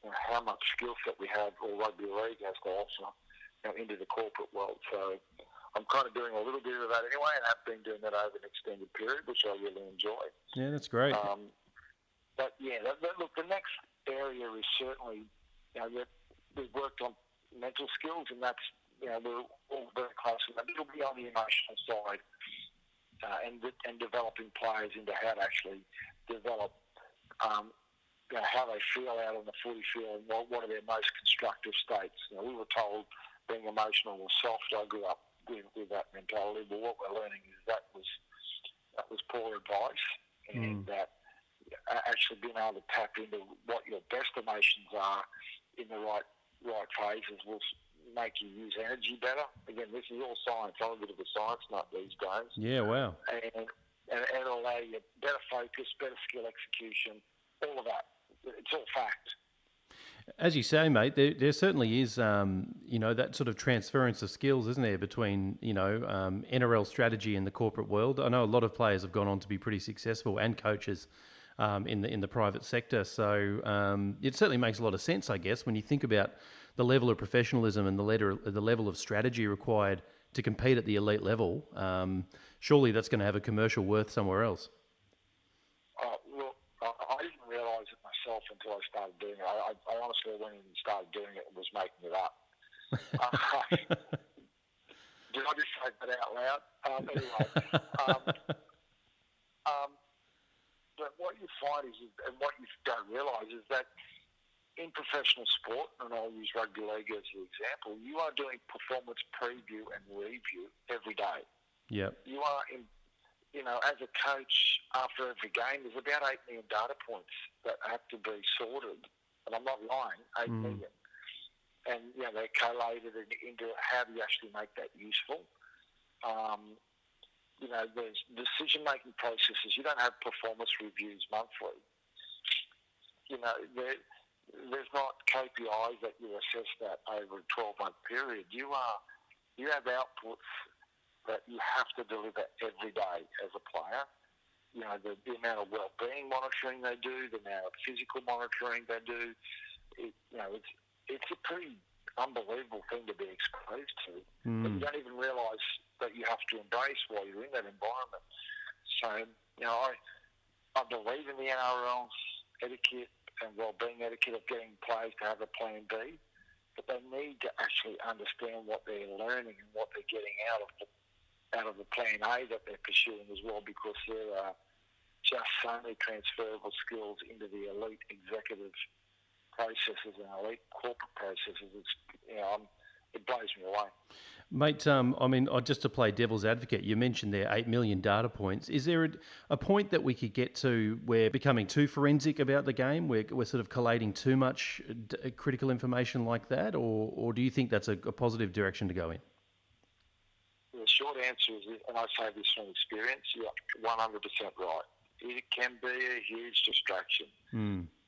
how much skill set we have, or rugby league has to offer into the corporate world. So I'm kind of doing a little bit of that anyway, and have been doing that over an extended period, which I really enjoy. Yeah, that's great. But yeah, look, the next area is certainly, we've worked on mental skills, and that's, we're all very close to that. It'll be on the emotional side, and developing players into how to actually develop how they feel out on the footy field, and what are their most constructive states. We were told being emotional was soft. I grew up with that mentality. But what we're learning is that was poor advice, and that actually being able to tap into what your best emotions are in the right phases will make you use energy better. Again, this is all science. I'm a bit of a science nut these days. Yeah, wow. And it'll allow you better focus, better skill execution, all of that. It's all fact. As you say, mate, there certainly is, that sort of transference of skills, isn't there, between, NRL strategy and the corporate world. I know a lot of players have gone on to be pretty successful, and coaches in the private sector. So it certainly makes a lot of sense, I guess, when you think about the level of professionalism and the level of strategy required to compete at the elite level. Surely that's going to have a commercial worth somewhere else. Look, I didn't realise it myself until I started doing it. I honestly went in and started doing it and was making it up. Did I just say that out loud? Anyway, but what you find is, and what you don't realise is that in professional sport, and I'll use rugby league as an example, you are doing performance preview and review every day. Yep. You are as a coach, after every game, there's about 8 million data points that have to be sorted. And I'm not lying, 8 million. And, they're collated into how do you actually make that useful. There's decision-making processes. You don't have performance reviews monthly. There's not KPIs that you assess that over a 12-month period. You have outputs that you have to deliver every day as a player. The amount of well-being monitoring they do, the amount of physical monitoring they do. It's a pretty unbelievable thing to be exposed to. But you don't even realise that you have to embrace while you're in that environment. So, I believe in the NRL's etiquette and well-being etiquette of getting players to have a plan B, but they need to actually understand what they're learning and what they're getting out of the plan A that they're pursuing as well, because there are just so many transferable skills into the elite executive processes and elite corporate processes. It blows me away. Mate, just to play devil's advocate, you mentioned there 8 million data points. Is there a point that we could get to where becoming too forensic about the game, where we're sort of collating too much critical information like that, or do you think that's a positive direction to go in? The short answer is, and I say this from experience, you're 100% right. It can be a huge distraction.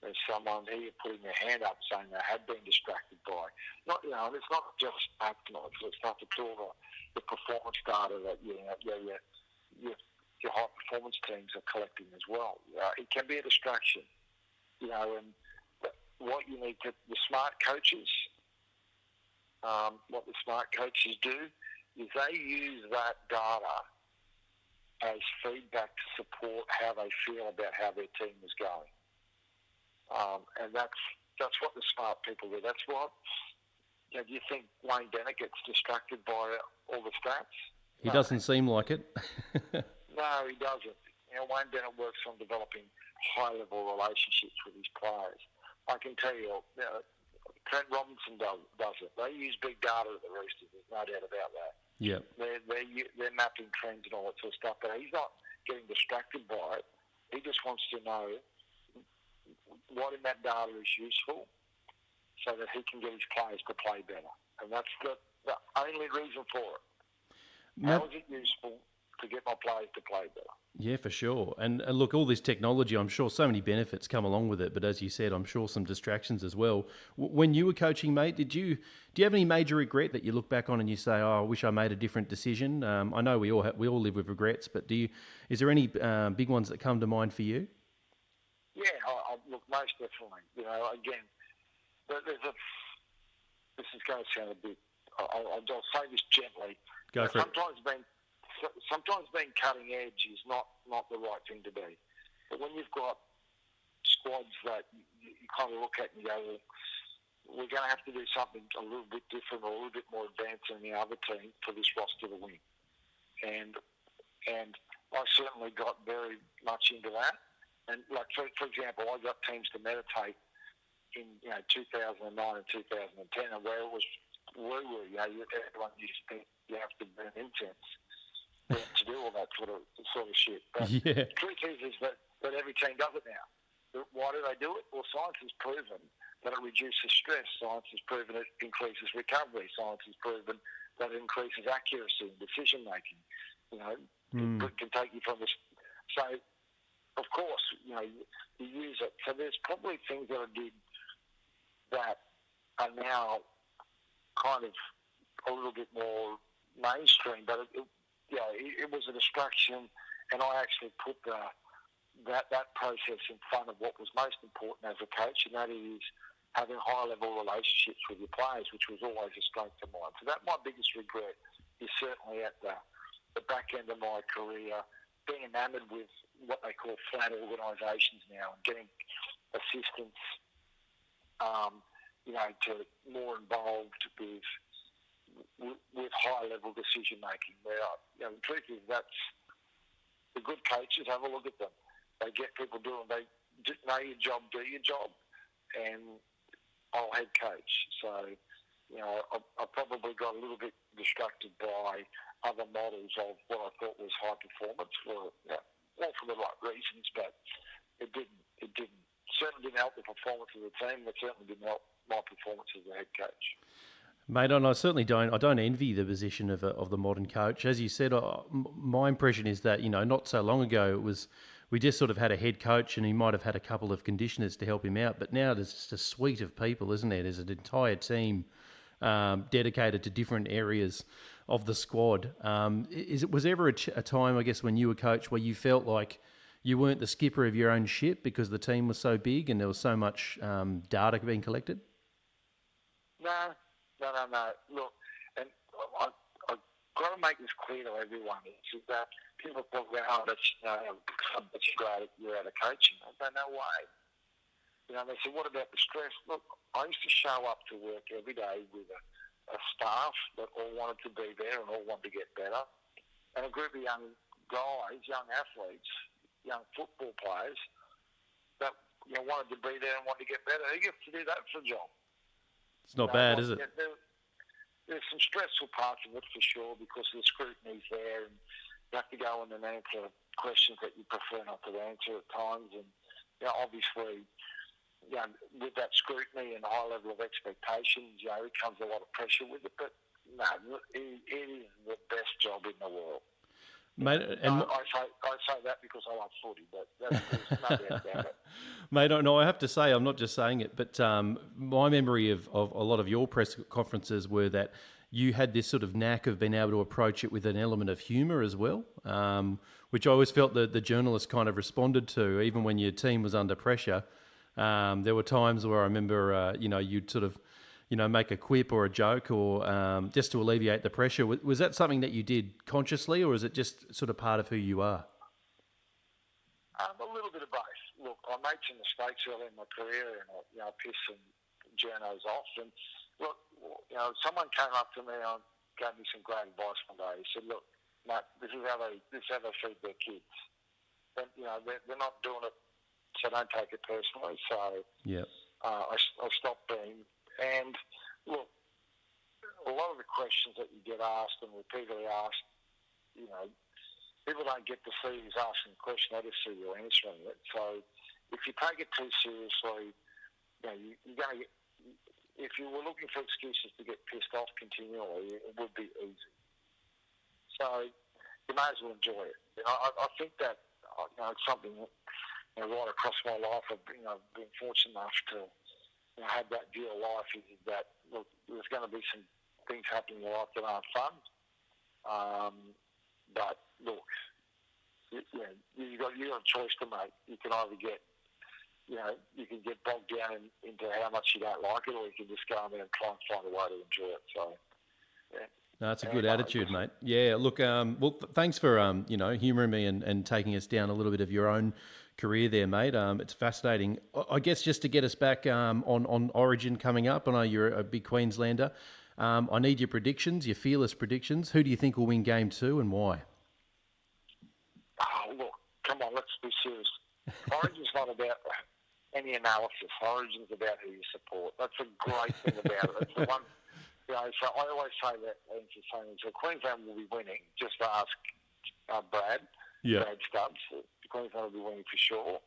There's someone here putting their hand up saying they had been distracted by. And it's not just actinoids. It's not all the performance data that your high performance teams are collecting as well. It can be a distraction. And what you need to, the smart coaches do is they use that data as feedback to support how they feel about how their team is going. And that's what the smart people do. That's what, do you think Wayne Bennett gets distracted by all the stats? He doesn't seem like it. No, he doesn't. Wayne Bennett works on developing high-level relationships with his players. I can tell you, Trent Robinson does it. They use big data at the Roosters, there's no doubt about that. Yeah. They're mapping trends and all that sort of stuff, but he's not getting distracted by it. He just wants to know what in that data is useful so that he can get his players to play better. And that's the only reason for it. How is it useful to get my players to play better? Yeah, for sure. And look, all this technology, I'm sure so many benefits come along with it, but as you said, I'm sure some distractions as well. When you were coaching, mate, do you have any major regret that you look back on and you say, "Oh, I wish I made a different decision"? I know we all live with regrets, but is there any big ones that come to mind for you? Yeah, look, most definitely. Again, this is going to sound a bit. I'll say this gently. Go for it. Sometimes being cutting edge is not the right thing to be. But when you've got squads that you kind of look at and you go, well, we're going to have to do something a little bit different or a little bit more advanced than the other team for this roster to win. And I certainly got very much into that. And like for example, I got teams to meditate in 2009 and 2010, and where it was woo-woo. Everyone used to think you have to burn incense to do all that sort of shit. But Yeah. the truth is that every team does it now. Why do they do it? Well, science has proven that it reduces stress. Science has proven it increases recovery. Science has proven that it increases accuracy and decision making. It can take you from this. So, of course, you use it. So there's probably things that I did that are now kind of a little bit more mainstream, but it was a distraction, and I actually put that process in front of what was most important as a coach, and that is having high-level relationships with your players, which was always a strength of mine. So that's my biggest regret, is certainly at the back end of my career, being enamoured with what they call flat organisations now, and getting assistants, to more involved with high-level decision-making. Where, the truth is that's the good coaches, have a look at them. They get people doing, they know your job, do your job, and I'll head coach. So, I probably got a little bit distracted by other models of what I thought was high performance all for the right reasons, but it certainly didn't help the performance of the team. It certainly didn't help my performance as a head coach. Mate, and I certainly don't envy the position of the modern coach. As you said, my impression is that, not so long ago we just sort of had a head coach and he might have had a couple of conditioners to help him out. But now there's just a suite of people, isn't there? There's an entire team dedicated to different areas of the squad. Was ever a time, I guess, when you were coach where you felt like you weren't the skipper of your own ship because the team was so big and there was so much data being collected? No. Look, and I've got to make this clear to everyone. It's that people talk about, that's great, you're out of coaching. I go, no way. They say, what about the stress? Look, I used to show up to work every day with a staff that all wanted to be there and all wanted to get better, and a group of young guys, young athletes, young football players that wanted to be there and wanted to get better. Who gets to do that for a job? It's not bad, is it? There's some stressful parts of it for sure because the scrutiny's there and you have to go in and answer questions that you prefer not to answer at times. And obviously, with that scrutiny and high level of expectations, it comes a lot of pressure with it. But no, it is the best job in the world. Mate, and I say that because I love footy, but there's no doubt about it. Mate, no, I have to say, I'm not just saying it, but my memory of a lot of your press conferences were that you had this sort of knack of being able to approach it with an element of humour as well, which I always felt that the journalists kind of responded to, even when your team was under pressure. There were times where I remember, you'd sort of, make a quip or a joke or just to alleviate the pressure. Was that something that you did consciously, or is it just sort of part of who you are? A little bit of both. Look, I made some mistakes early in my career, and I pissed some journos off. And look, someone came up to me and gave me some great advice one day. He said, "Look, mate, this is how they feed their kids. And they're not doing it, so don't take it personally." So yeah, I stopped being. And look, a lot of the questions that you get asked and repeatedly asked, people don't get to see who's asking the question; they just see you answering it. So if you take it too seriously, you're going to get. If you were looking for excuses to get pissed off continually, it would be easy. So you may as well enjoy it. I think that it's something right across my life. I've been fortunate enough to have that view of life. Is that look, there's going to be some things happening in your life that aren't fun, but look, you've got a choice to make. You can either get you can get bogged down into how much you don't like it, or you can just go in there and try and find a way to enjoy it. So, yeah. No, that's a good attitude, mate. Yeah, look, thanks for, humouring me and taking us down a little bit of your own career there, mate. It's fascinating. I guess just to get us back on Origin coming up, I know you're a big Queenslander. I need your predictions, your fearless predictions. Who do you think will win Game 2 and why? Oh, look, come on, let's be serious. Origin's not about any analysis. Origin's about who you support. That's a great thing about it. It's the So I always say that, and it's the same. So Queensland will be winning. Just ask Brad Stubbs. Queensland will be winning for sure.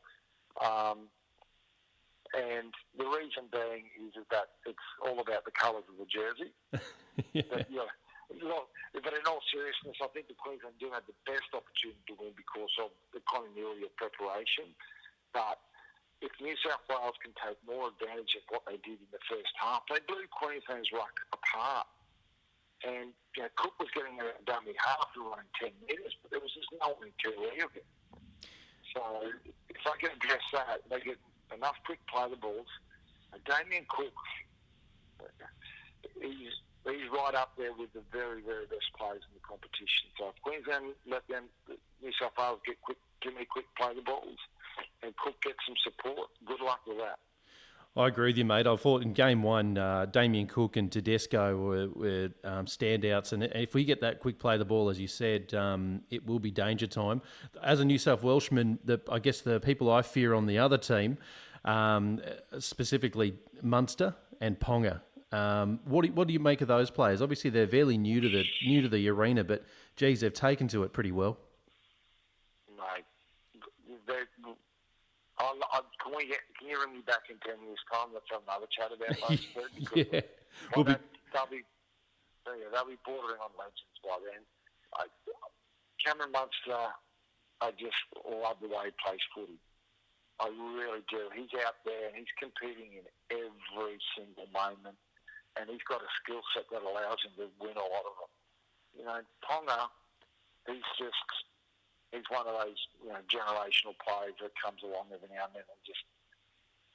And the reason being is that it's all about the colours of the jersey. But in all seriousness, I think the Queensland do have the best opportunity to win because of the continuity of preparation. But if New South Wales can take more advantage of what they did in the first half, they blew Queensland's ruck apart. And Cook was getting a dummy half and running 10 metres, but there was just no one to of it. So if I can address that, they get enough quick play the balls. And Damien Cook, he's right up there with the very, very best players in the competition. So if Queensland let them, New South Wales give me quick play the balls, and Cook gets some support, good luck with that. I agree with you, mate. I thought in game one, Damien Cook and Tedesco were standouts. And if we get that quick play the ball, as you said, it will be danger time. As a New South Welshman, I guess the people I fear on the other team, specifically Munster and Ponga. What do you make of those players? Obviously, they're fairly new to the arena, but geez, they've taken to it pretty well. Mate, can you ring me back in 10 years' time? Let's have another chat about those two. They'll be bordering on legends by then. Cameron Munster, I just love the way he plays footy. I really do. He's out there and he's competing in every single moment, and he's got a skill set that allows him to win a lot of them. Ponga, he's one of those generational players that comes along every now and then, and just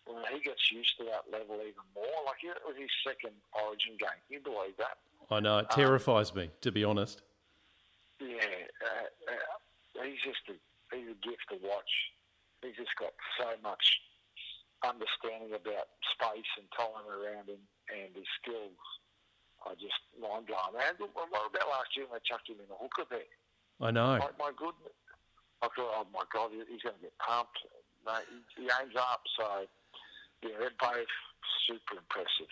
he gets used to that level even more. Like it was his second Origin game. Can you believe that? I know, it terrifies me, to be honest. Yeah, he's a gift to watch. He's just got so much understanding about space and time around him, and his skills are just mind-blowing. And what about last year when they chucked him in the hooker there? I know. My goodness. I thought, oh my God, he's going to get pumped. Mate, he aims up, so they're both super impressive.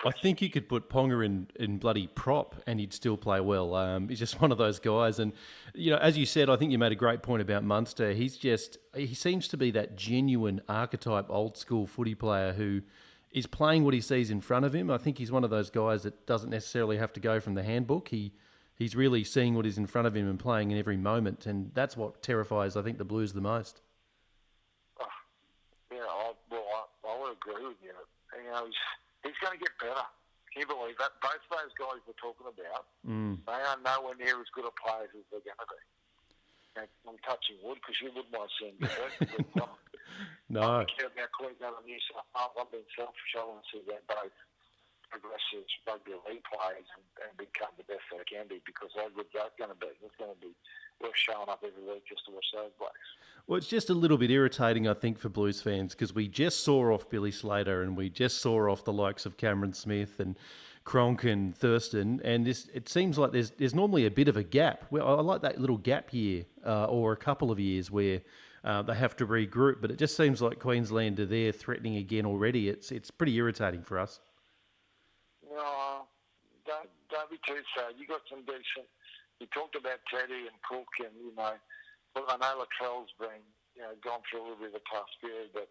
I think you could put Ponga in bloody prop and he'd still play well. He's just one of those guys. And, as you said, I think you made a great point about Munster. He seems to be that genuine archetype old school footy player who is playing what he sees in front of him. I think he's one of those guys that doesn't necessarily have to go from the handbook. He's really seeing what is in front of him and playing in every moment. And that's what terrifies, I think, the Blues the most. I would agree with you. He's going to get better. Can you believe that? Both those guys we're talking about, they are nowhere near as good a players as they're going to be. I'm touching wood because you wouldn't want to see him get hurt. No. I care about Queensland and New South Wales. I'm being selfish. I want to see them both progressive rugby league players and become the best they can be, because how good that's going to be. It's going to be worth showing up every week just to watch those blokes. Well, it's just a little bit irritating, I think, for Blues fans, because we just saw off Billy Slater and we just saw off the likes of Cameron Smith and Cronk and Thurston, and it seems like there's normally a bit of a gap. Well, I like that little gap year or a couple of years where they have to regroup, but it just seems like Queensland are there threatening again already. It's pretty irritating for us. No, don't be too sad. You got some decent. You talked about Teddy and Cook, and look, I know Latrell's been gone through a little bit of a tough period, but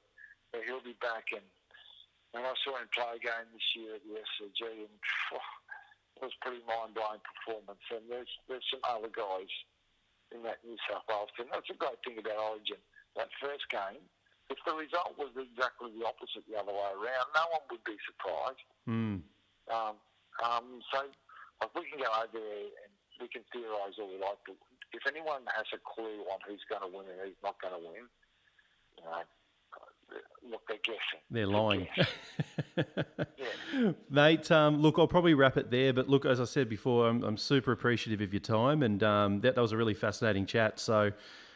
he'll be back. And I saw him play a game this year at the SCG, and it was a pretty mind-blowing performance. And there's some other guys in that New South Wales team. That's a great thing about Origin. That first game, if the result was exactly the opposite the other way around, no one would be surprised. So we can go over there and we can theorise all we like, but if anyone has a clue on who's going to win and who's not going to win, look, they're guessing. They're lying. Yeah. Mate, look, I'll probably wrap it there, but look, as I said before, I'm super appreciative of your time, and that was a really fascinating chat. So,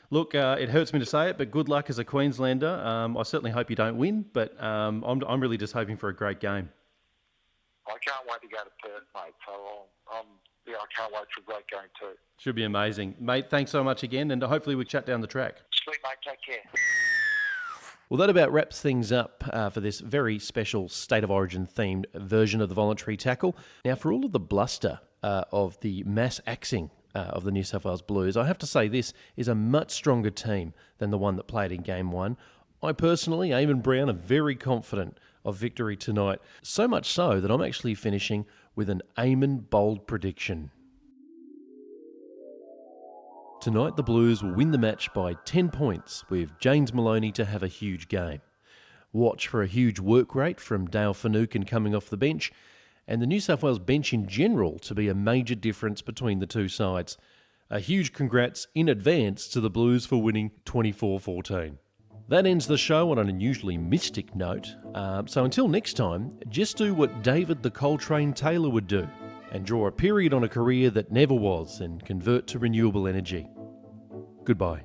look, it hurts me to say it, but good luck as a Queenslander. I certainly hope you don't win, but I'm really just hoping for a great game. I can't wait to go to Perth, mate. So I can't wait for a great game too. Should be amazing. Mate, thanks so much again, and hopefully we chat down the track. Sweet, mate. Take care. Well, that about wraps things up for this very special State of Origin themed version of the voluntary tackle. Now, for all of the bluster of the mass axing of the New South Wales Blues, I have to say this is a much stronger team than the one that played in Game 1. I personally, Aimon Brown, am very confident of victory tonight, so much so that I'm actually finishing with an Aimon bold prediction. Tonight, the Blues will win the match by 10 points, with James Maloney to have a huge game. Watch for a huge work rate from Dale Finucane coming off the bench, and the New South Wales bench in general to be a major difference between the two sides. A huge congrats in advance to the Blues for winning 24-14. That ends the show on an unusually mystic note, so until next time, just do what David the Coltrane Taylor would do, and draw a period on a career that never was and convert to renewable energy. Goodbye.